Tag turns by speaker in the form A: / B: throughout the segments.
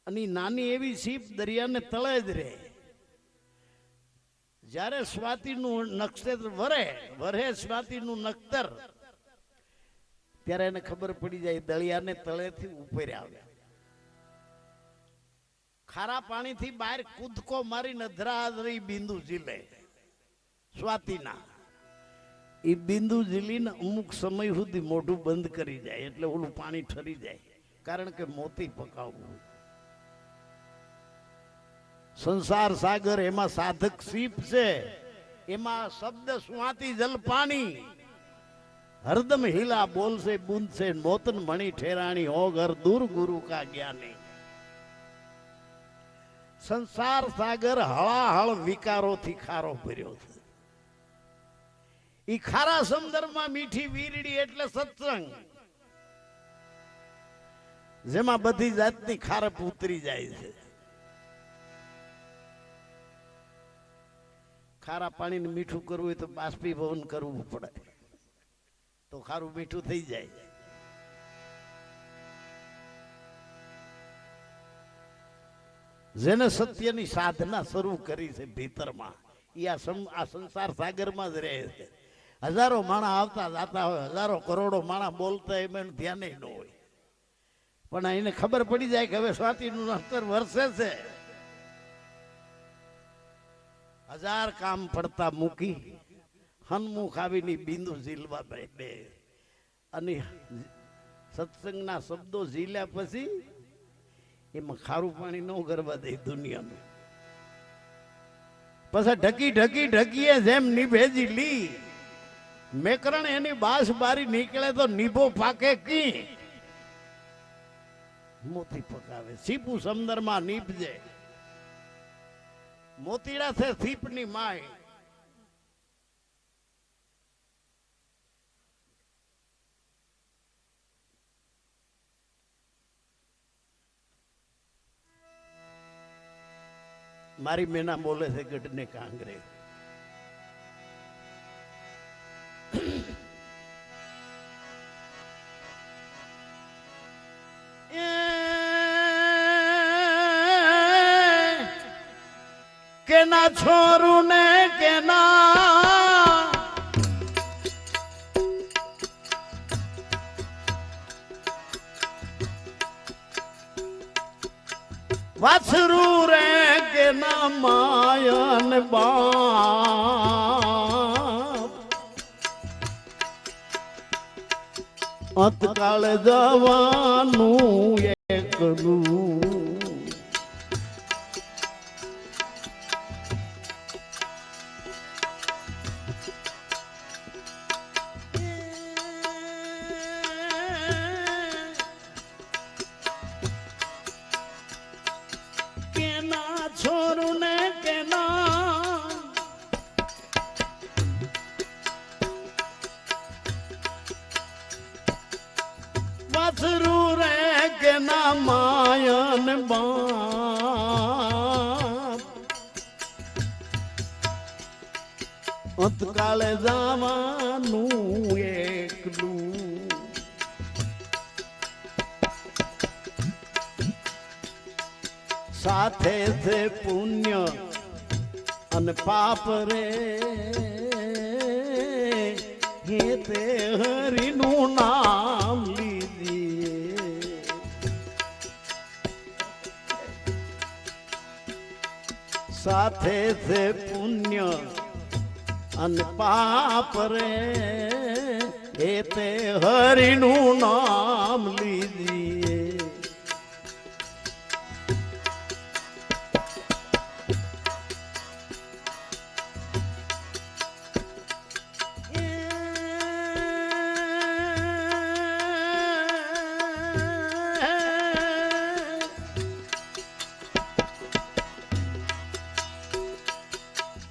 A: અને નાની એવી સીપ દરિયાને તળે જ રહે. જ્યારે સ્વાતિનું નક્ષત્ર વરે સ્વાતિનું નક્ષત્ર, ત્યારે એને ખબર પડી જાય દરિયાને તળેથી ઉપર આવે. ખારા પાણીથી બહાર કૂદકો મારી નધરાદરી બિંદુ ઝીલે સ્વાતિના. એ બિંદુ ઝીલીને અમુક સમય સુધી મોઢું બંધ કરી જાય એટલે ઓલું પાણી ઠરી જાય, કારણ કે મોતી પકાવવું. સંસાર સાગર એમાં સાધક સીપ છે, એમાં શબ્દ સ્વાતિ જલ પાણી. હરદમ હિલા બોલશે બુંદ છે મોતન મણી ઠેરાણી હો ઘર દૂર ગુરુ કા જ્ઞાની. સંસાર સાગર હળાહળ વિકારોથી ખારો ભર્યો છે. ઈ ખારા સમુદ્રમાં મીઠી વીરડી એટલે સત્સંગ, જેમાં બધી જાતની ખારપ ઉતરી જાય છે. ખારા પાણીને મીઠું કરવું હોય તો બાષ્પીભવન કરવું પડે, તો ખારું મીઠું થઈ જાય. જેને સત્યની સાધના શરૂ કરી છે ભીતરમાં, એ આ સંસાર સાગરમાં જ રહે છે. હજારો માણા આવતા જાતા હોય, હજારો કરોડો માણા બોલતા, એમાં ધ્યાન ન હોય, પણ એને ખબર પડી જાય કે હવે સ્વાતિનું નક્ષત્ર વરસે છે. હજાર કામ પડતા મૂકી હનમુખ આવીની બિંદુ ઝીલવા બે. અને સત્સંગના શબ્દો ઝીલ્યા પછી એમાં ખારું પાણી ન કરવા દે દુનિયાનું. પછી ઢકીએ જેમ નિભેજી લી મેકરણ એની બાસ બારી નીકળે તો નિભો પાકે કી. મોતી પકાવે સીપું સમંદરમાં નીપજે. મોતીડા છે સીપની માય. મારી મેના બોલે છે ગઢને કાંગરે. કેના છોરું ને કેના વાછરું રે કેના માયન બાપ. અંતકાળ જવાનું એકલું. વાછરું રે કેના માયન બાપ. અંતકાળે જવાનું એકલું. સાથે છે પુણ્ય અને પાપ રે, હે તે હરિનું નામ લીધીએ. સાથે છે પુણ્ય અને પાપ રે, હે તે હરિનું નામ લીધીએ.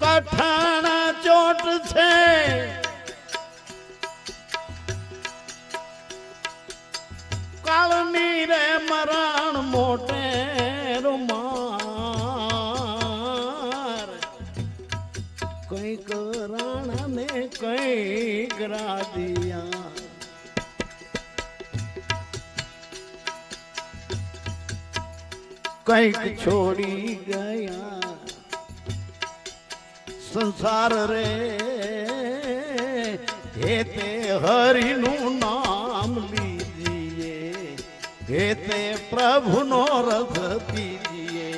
A: કઠાણા ચોટ છે કાળની રે મરણ મોટે રૂમાર. કઈક રાણા ને કઈક રાધિયા. કંઈક છોડી ગયા સંસાર રે હેતે હરિનું નામ લીજીએ હેતે પ્રભુનો રસ પીજીએ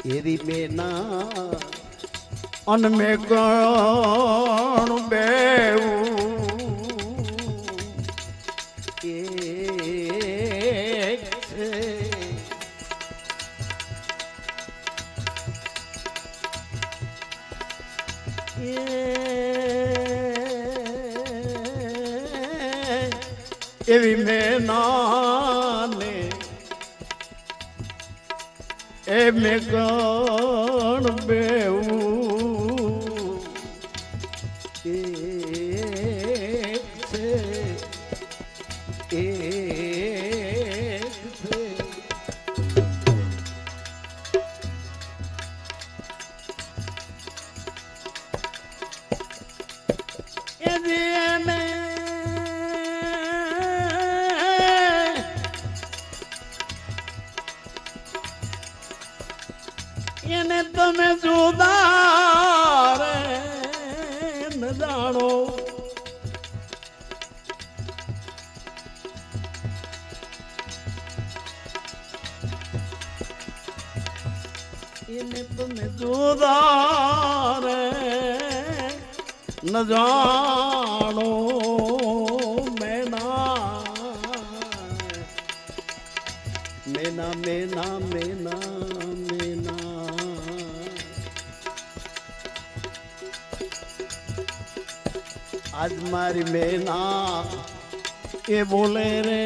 A: એરી મેના અન મે ગણ બેવું એક છે એવી મેનાને એ મેં ગણ બેવું એક છે એને તમે જુદા રે ન જાણો એને તમે જુદા રે ન જાણો મેના મેના મેના મેના આજ મારી મેના એ બોલે રે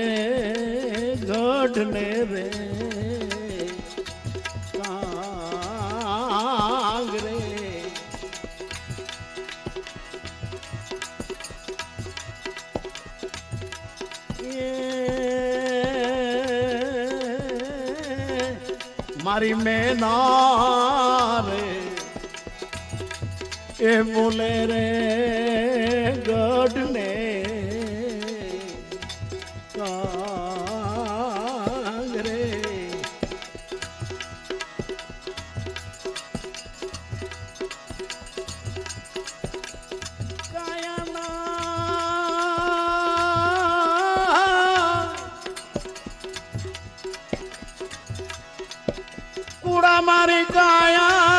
A: ગઢ ને રે કાંગ રે મારી મેના રે એ બોલે રે ગઢ ને કાંગ રે કાયાના કુડા મારી કાયાના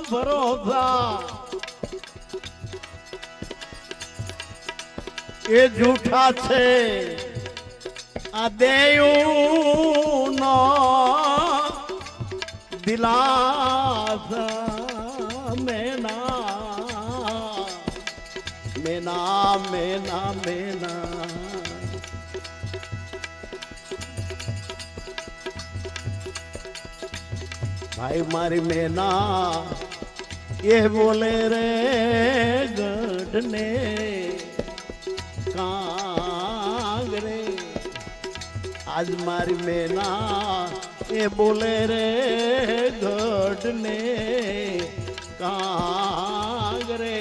A: ભરોસા એ જૂઠા છે આ દેવું નો દિલાસા મેના મેના મેના મેના ભાઈ મારી મેના એ બોલે રે ગઢ ને કાંગ રે આજ મારી મેના એ બોલે રે ગઢ ને કાંગ રે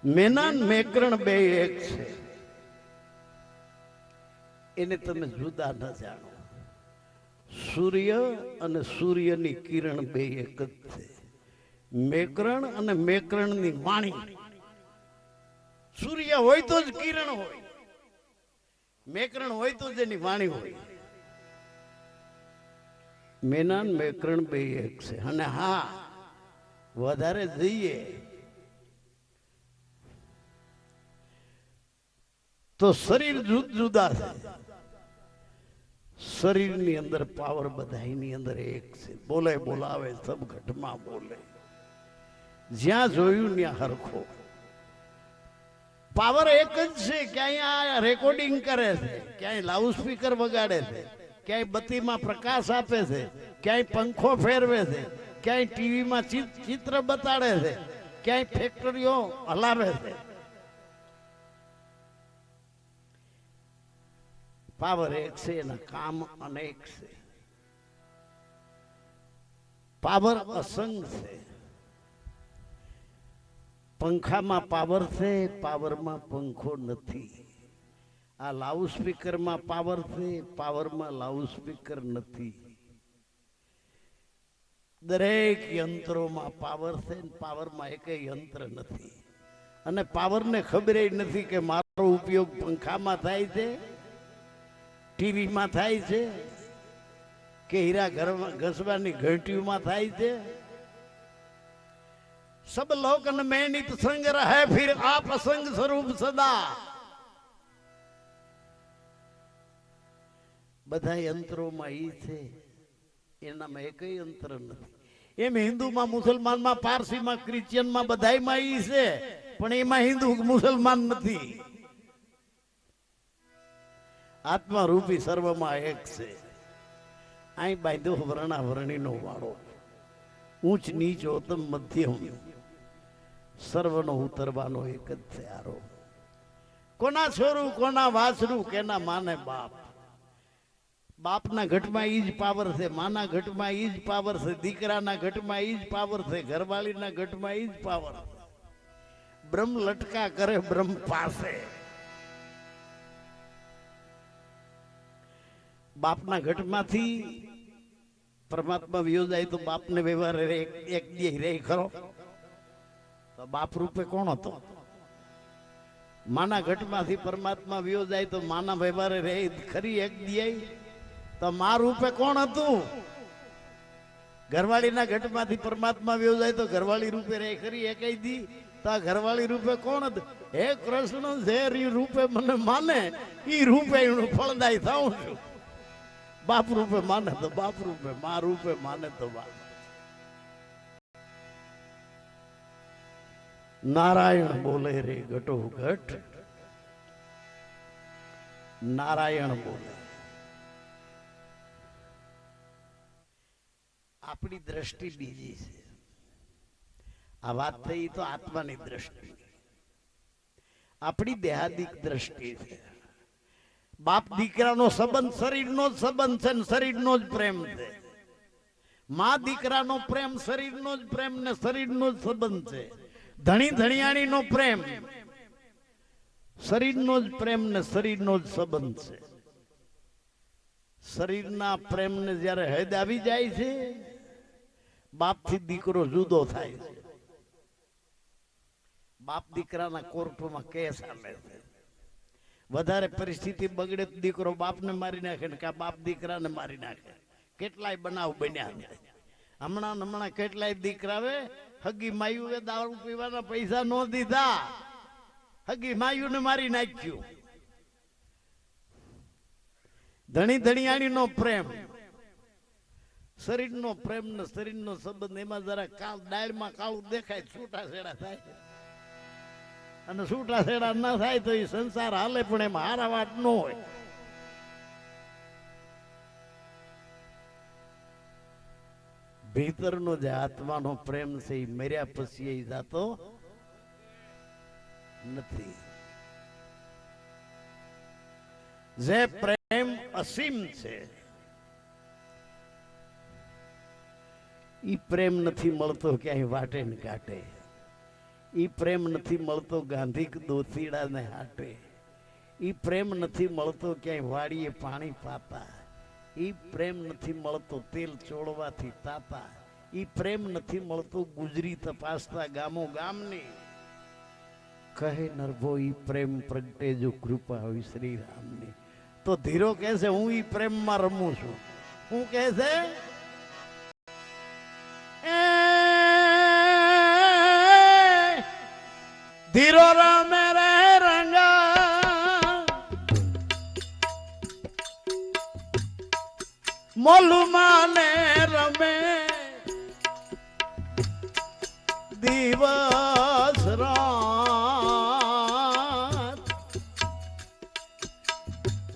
A: મેના મેકરણ બે એક છે એને તમે જુદા ન જાણો સૂર્ય અને સૂર્યની કિરણ બે એક જ છે મેકરણ અને મેકરણની વાણી સૂર્ય હોય તો જ કિરણ હોય મેકરણ હોય તો જ એની વાણી હોય મેના મેકરણ બે એક છે અને હા વધારે જઈએ તો શરીર જુદા છે શરીરની અંદર પાવર બધાની અંદર એક છે બોલે બોલાવે સબ ઘટમાં બોલે જ્યાં જોયું ત્યાં હરખો પાવર એક જ છે. ક્યાંય રેકોર્ડિંગ કરે છે, ક્યાંય લાઉડ સ્પીકર વગાડે છે, ક્યાંય બત્તીમાં પ્રકાશ આપે છે, ક્યાંય પંખો ફેરવે છે, ક્યાંય ટીવીમાં ચિત્ર બતાડે છે, ક્યાંય ફેક્ટરીઓ હલાવે છે. પાવર એક છે, એના કામ અનેક છે. પાવર અસંગ છે. પંખામાં પાવર છે, પાવરમાં પંખો નથી. આ લાઉડ સ્પીકરમાં પાવર છે, પાવરમાં લાઉડ સ્પીકર નથી. દરેક યંત્રોમાં પાવર છે, પાવરમાં એકેય યંત્ર નથી. અને પાવરને ખબર નથી કે મારો ઉપયોગ પંખામાં થાય છે, ટીવીમાં થાય છે, કે હીરા ઘસવાની ઘંટીઓમાં થાય છે. सब लोकन में नित संग रहे फिर आप असंग स्वरूप सदा. બધા યંત્રોમાં ઈ છે, એનામાં એક યંત્ર નથી. એમ હિન્દુમાં, મુસલમાનમાં, પારસીમાં, ક્રિશ્ચિયનમાં બધાયમાં ઈ છે, પણ એમાં હિન્દુ મુસલમાન નથી. આત્મા રૂપી સર્વમાં એક છે. અહીં બાંધ્યો વર્ણા વર્ણીનો વાળો, ઊંચ નીચ ઉત્તમ મધ્યમ, સર્વનો ઉતરવાનો એક જ છે આરો. કોના છોરું કોના વાસરું કેના માને બાપ. બાપના ઘટમાં ઈ જ પાવર છે, માના ઘટમાં ઈ જ પાવર છે, દીકરાના ઘટમાં ઈ જ પાવર છે, ઘરવાળીના ઘટમાં ઈ જ પાવર. બ્રહ્મ લટકા કરે બ્રહ્મ પાસે. બાપના ઘટમાંથી પરમાત્મા વિયો જાય તો બાપને વ્યવહાર એક દી રે ખરો, તો બાપ રૂપે કોણ હતો? માના ઘટમાંથી પરમાત્મા વિયો જાય તો માના વ્યવહારે રે ખરી એક દી, તો મા રૂપે કોણ હતું? ઘરવાળીના ઘટમાંથી પરમાત્મા વિયો જાય તો ઘરવાળી રૂપે રે ખરી એક દી, તો ઘરવાળી રૂપે કોણ હતું? હે કૃષ્ણ જે રૂપે મને માને ઈ રૂપે ફળદાય થાઉં છું. બાપ રૂપે માને તો બાપ રૂપે, મા રૂપે માને તો બાપ. નારાયણ બોલે રે ઘટો ઘટ, નારાયણ બોલે. આપણી દ્રષ્ટિ બીજી છે. આ વાત થઈ તો આત્માની દ્રષ્ટિ, આપણી દેહાદિક દ્રષ્ટિ છે. બાપ દીકરાનો સંબંધ શરીરનો જ સંબંધ છે, શરીરનો જ પ્રેમ છે. મા દીકરાનો પ્રેમ શરીરનો જ પ્રેમ ને શરીરનો જ સંબંધ છે. ધણી ધણિયાણીનો પ્રેમ શરીરનો જ પ્રેમ ને શરીરનો જ સંબંધ છે. શરીરના પ્રેમને જ્યારે હદ આવી જાય છે, બાપથી દીકરો જુદો થાય છે. બાપ દીકરાના કોર્ટમાં કેસ હાલે છે. વધારે પરિસ્થિતિ બગડે તો દીકરો બાપને મારી નાખે ને કે બાપ દીકરાને મારી નાખે. કેટલાય બનાવ બન્યા. હમણાં કેટલાય દીકરાવે હગી માયુએ દારૂ પીવાના પૈસા ન દીધા, હગી માયુને મારી નાખ્યું. ધણી ધણિયાણીનો પ્રેમ, શરીરનો પ્રેમ ને શરીરનો સંબંધ, એમાં જરા દાળમાં કાળું દેખાય, છૂટા છેડા થાય. અને છૂટા છેડા ના થાય તો એ સંસાર હાલે, પણ એમાં હારા વાત ન હોય. ભીતરનો જે આત્માનો પ્રેમ છે એ મર્યા પછી એ જાતો નથી. જે પ્રેમ અસીમ છે ઈ પ્રેમ નથી મળતો ક્યાંય વાટે ને કાંટે. ઈ પ્રેમ નથી મળતો ગાંધી દોથીડા ને હાટે. ઈ પ્રેમ નથી મળતો ક્યાંય વાડીએ પાણી પાતા. ઈ પ્રેમ નથી મળતો તેલ ચોળવાથી તાતા. ઈ પ્રેમ નથી મળતો ગુજરી તપાસતા ગામો ગામની. કહે નરભો ઈ પ્રેમ પ્રગટે જો કૃપા હોય શ્રી રામની. તો ધીરો કહે છે હું ઈ પ્રેમમાં રમું છું. હું કહે છે ધીરો રમે રે રંગા મોલુમાને રમે દિવસ રાત.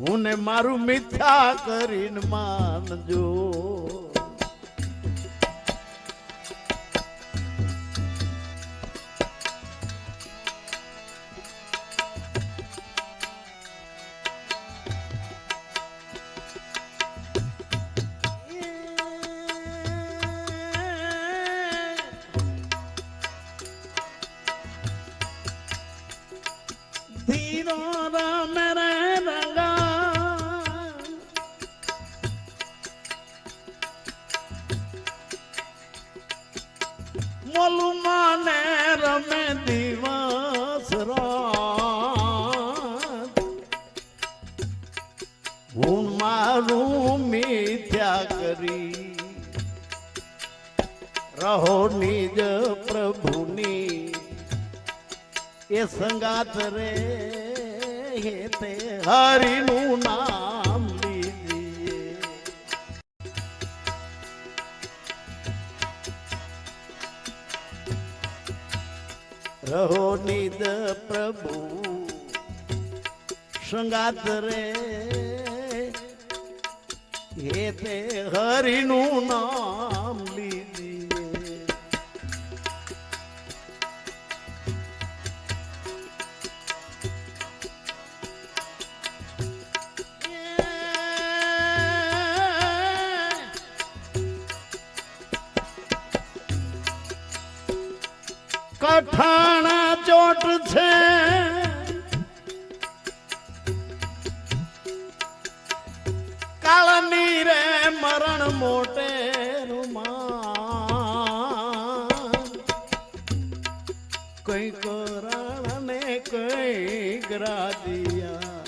A: હું ને મારું મિથ્યા કરીને માનજો. ધીરો રમે રે રંગા મોલું માને રમે દિવસ રાત. હું મારું મિથ્યા કરી રહો નિજ પ્રભુની એ સંગાત રે તે હરિનું નામ લીજીએ. રહો નિજ પ્રભુ સંગાત રે તે હરિનું નામ લીજીએ. કઠાણા ચોટ છે કાળની રે મરણ મોટે રૂમાન. કઈ કરાણ ને કઈ ગ્રાદિયા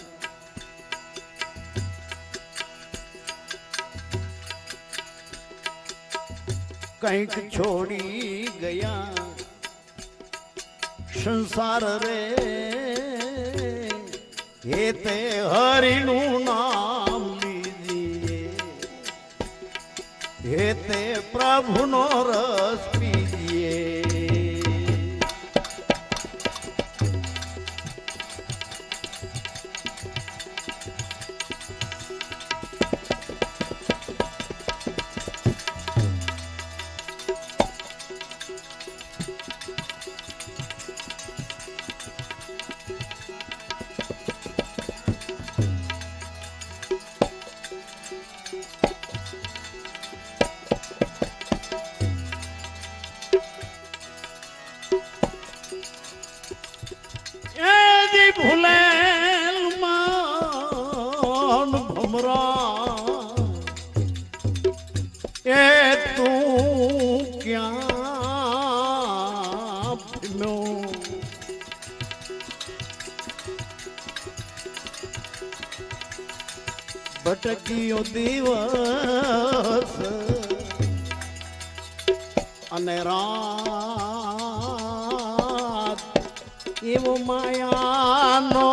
A: કઈક છોડી ગયા સંસાર રે તે હરિનું નામ લીજીએ. તે પ્રભુનો રસ પીજીએ. ભૂલેલ માન ભમરા એ તું ક્યાં ભીમ્યો. ભટક્યો દિવસ અને રાત એવો માયાનો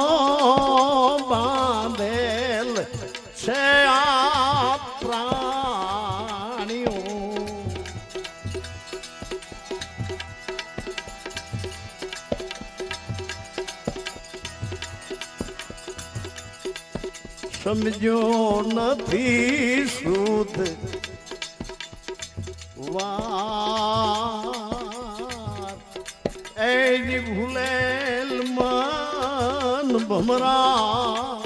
A: બાંધેલ છે આ પ્રાણીઓ. સમજો નથી શુદ્ધ વાર એ ભૂલેલ મન ભમરા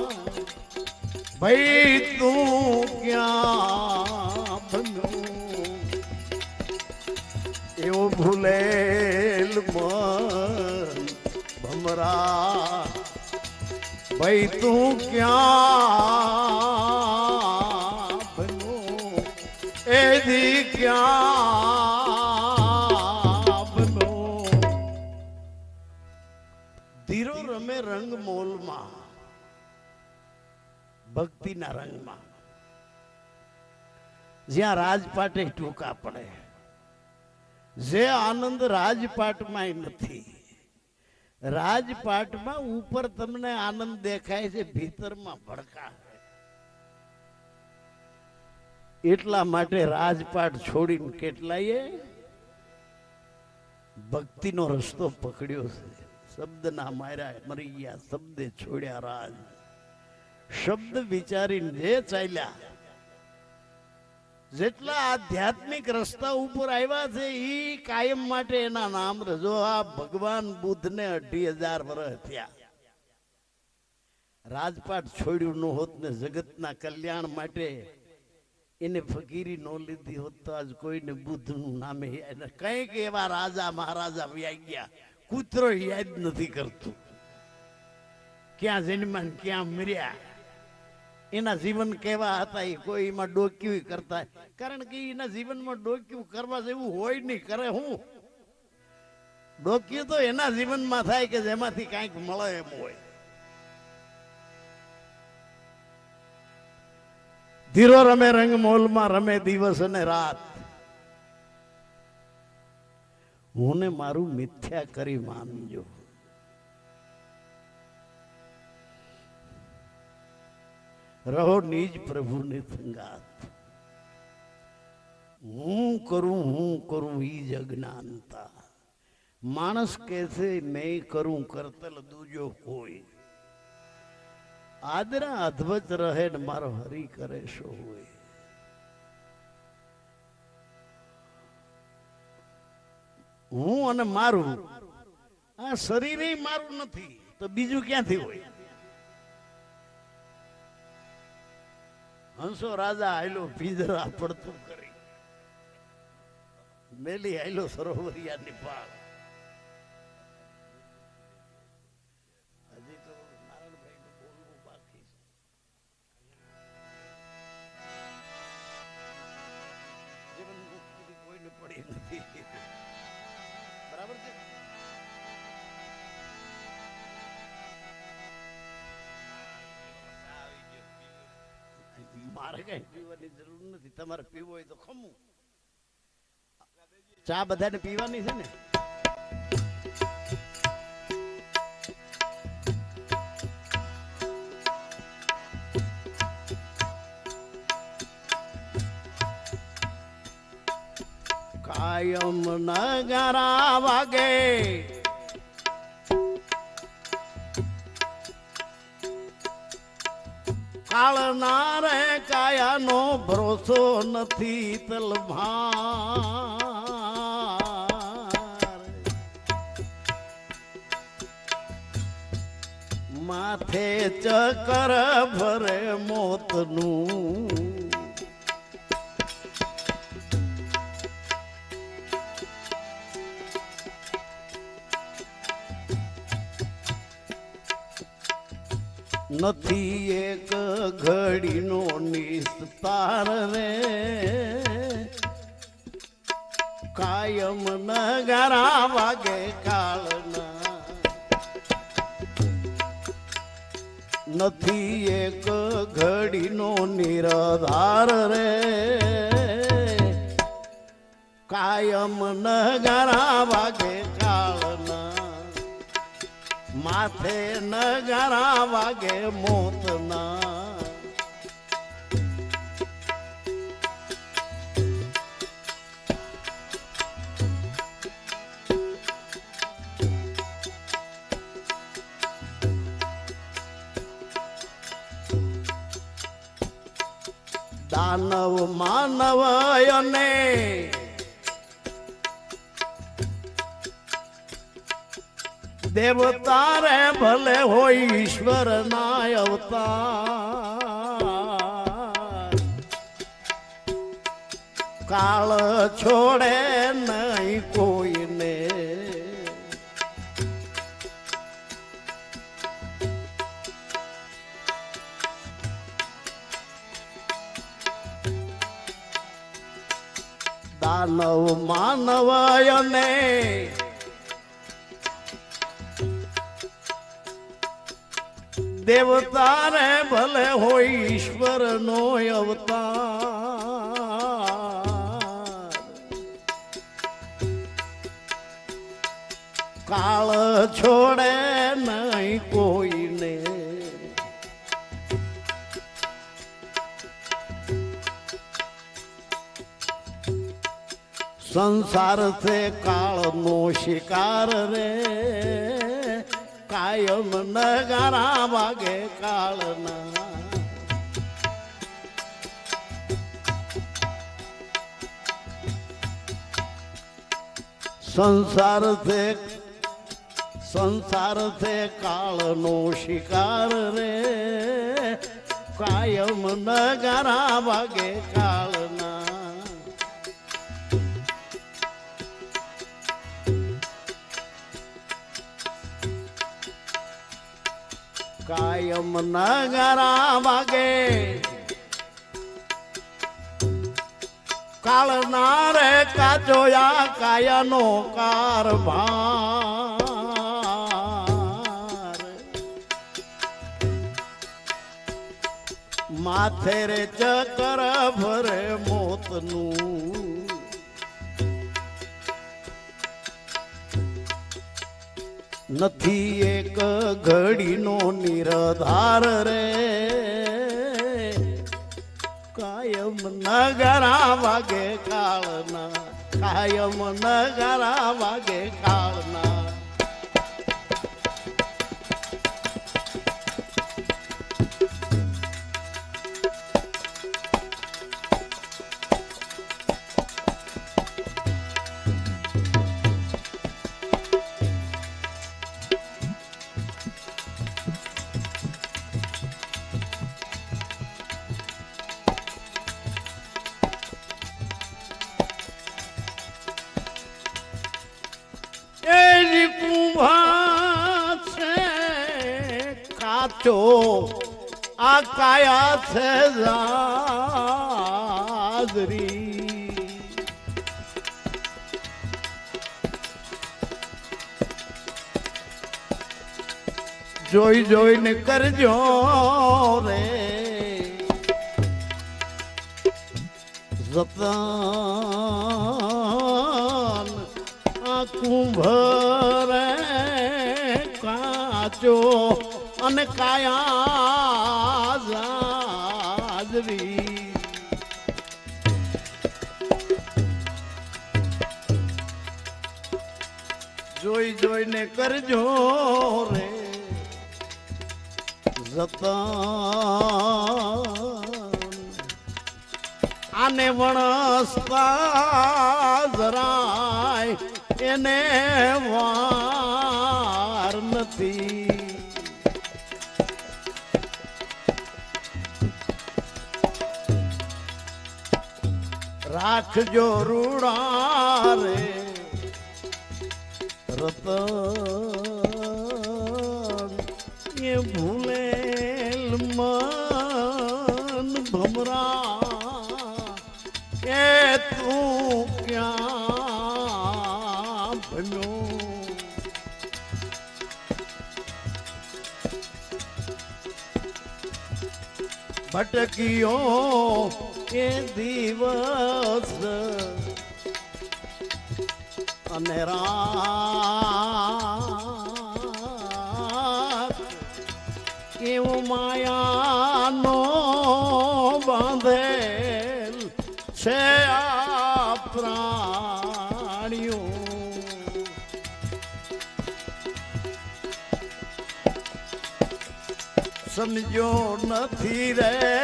A: ભાઈ તું ક્યાં બન્યો. એવો ભૂલેલ મન ભમરા ભાઈ તું ક્યાં બન્યો. એ દી ક્યાં બન્યો. ધીરો રમે રંગ મોલમાં ભક્તિના રંગમાં જ્યાં રાજપાટે ટૂંકા પડે. જે આનંદ રાજપાટમાં નથી. રાજપાટમાં ઉપર તમને આનંદ દેખાય છે, ભીતરમાં ભડકા. એટલા માટે રાજપાટ છોડીને કેટલાયે ભક્તિનો રસ્તો પકડ્યો છે. શબ્દના માર્યા મરી ગયા, શબ્દે છોડ્યા રાજ. શબ્દ વિચારીને જે ચાલ્યા, જેટલા આધ્યાત્મિક રસ્તા ઉપર આવ્યા છે એ કાયમ માટે એના નામ રજો. આ ભગવાન બુદ્ધ ને 2,500 વર્ષ થયા. રાજપાટ છોડ્યું ન હોત ને જગતના કલ્યાણ માટે એને ફકીરી ન લીધી હોત તો આજ કોઈને બુદ્ધ નું નામે કઈક એવા રાજા મહારાજા વ્યાઈ ગયા, કૂતરો યાદ નથી કરતું ક્યાં જન્મ્યા ક્યાં મર્યા, એના જીવન કેવા હતા એ કોઈ એમાં ડોક્યું કરતા. કારણ કે એના જીવનમાં ડોક્યું કરવા જેવું હોય નહીં, કરે હું ડોક્યું તો એના જીવનમાં થાય કે જેમાંથી કાંઈક મળે એમ હોય. ધીરો રમે રંગ મોલમાં રમે દિવસ અને રાત, હું ને મારું મિથ્યા કરી માનજો. રહો નિજ પ્રભુની સંગાત. હું કરું ઈ જ અજ્ઞાનતા. માણસ કે છે મેં કરું કરતલ દૂજો કોઈ, આદરા અદ્ભુત રહે ને મારો હરી કરે શો હોય. હું અને મારું, આ શરીર મારું નથી તો બીજું ક્યાંથી હોય? હંસો રાજા આયલો પિંજરા પડતું કરી, મેલી આયલો સરોવરિયા ની પાળ. હજી તો નારાયણભાઈ નું બોલવું બાકી છે. જીવન મુક્તિ કોઈને પડી નથી, બરાબર છે. મારે કઈ પીવાની જરૂર નથી, તમારે પીવો હોય તો ખમું. ચા બધાને પીવાની છે ને. કાયમ નગારા વાગે કાળના રે કાયાનો ભરોસો નથી તલભાર. માથે ચક્કર ભરે મોતનું, નથી એક ઘડીનો નિસ્તાર રે. કાયમ નગારા વાગે કાળના, નથી એક ઘડીનો નિરાધાર રે. કાયમ નગારા વાગે કાળના, માથે નગારા વાગે મોતના. દાનવ માનવ અને દેવતા રે ભલે હોય ઈશ્વર ના અવતાર. કાળ છોડે નહીં કોઈને, દાનવ માનવ અને દેવતા રે ભલે હોય ઈશ્વર નો અવતાર. કાળ છોડે નહીં કોઈને, સંસાર છે કાળ નો શિકાર રે. કાયમ નગારા વાગે કાળના, સંસાર છે કાળનો શિકાર રે કાયમ નગારા વાગે કાળના કાયમ નગારા વાગે કાળના રે કાચોયા કાયાનો કારભાર માથે રે ચક્ર ભરે મોતનું નથી એક ઘડીનો નિરધાર રે કાયમ નગરા વાગે કાળના કાયમ નગરા વાગે કાળના કાચો આ કાયા છે જાજરી જોઈ જોઈને કરજો રે જતન આ કુંભરે કાચો અને કાયા જાજરી જોઈ જોઈને કરજો રે જતન આને વણસતા જરાય એને વાર નથી રાખજો રૂડા રે રતન એ ભૂલેલ મન ભમરા એ તું ક્યાં ભમ્યો ભટકિયો એ દિવસ અને રાત કેવો માયાનો બાંધેલ છે આ પ્રાણીઓ સમજો નથી રે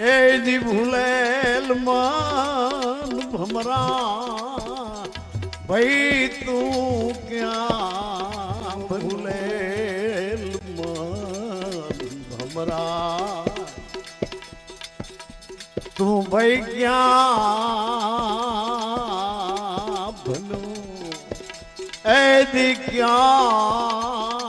A: એ દી ભૂલેલ મન ભમરા ભાઈ તું ક્યાં ભૂલેલ મન ભમરા તું ભાઈ ક્યાં ભલું એ દી ક્યાં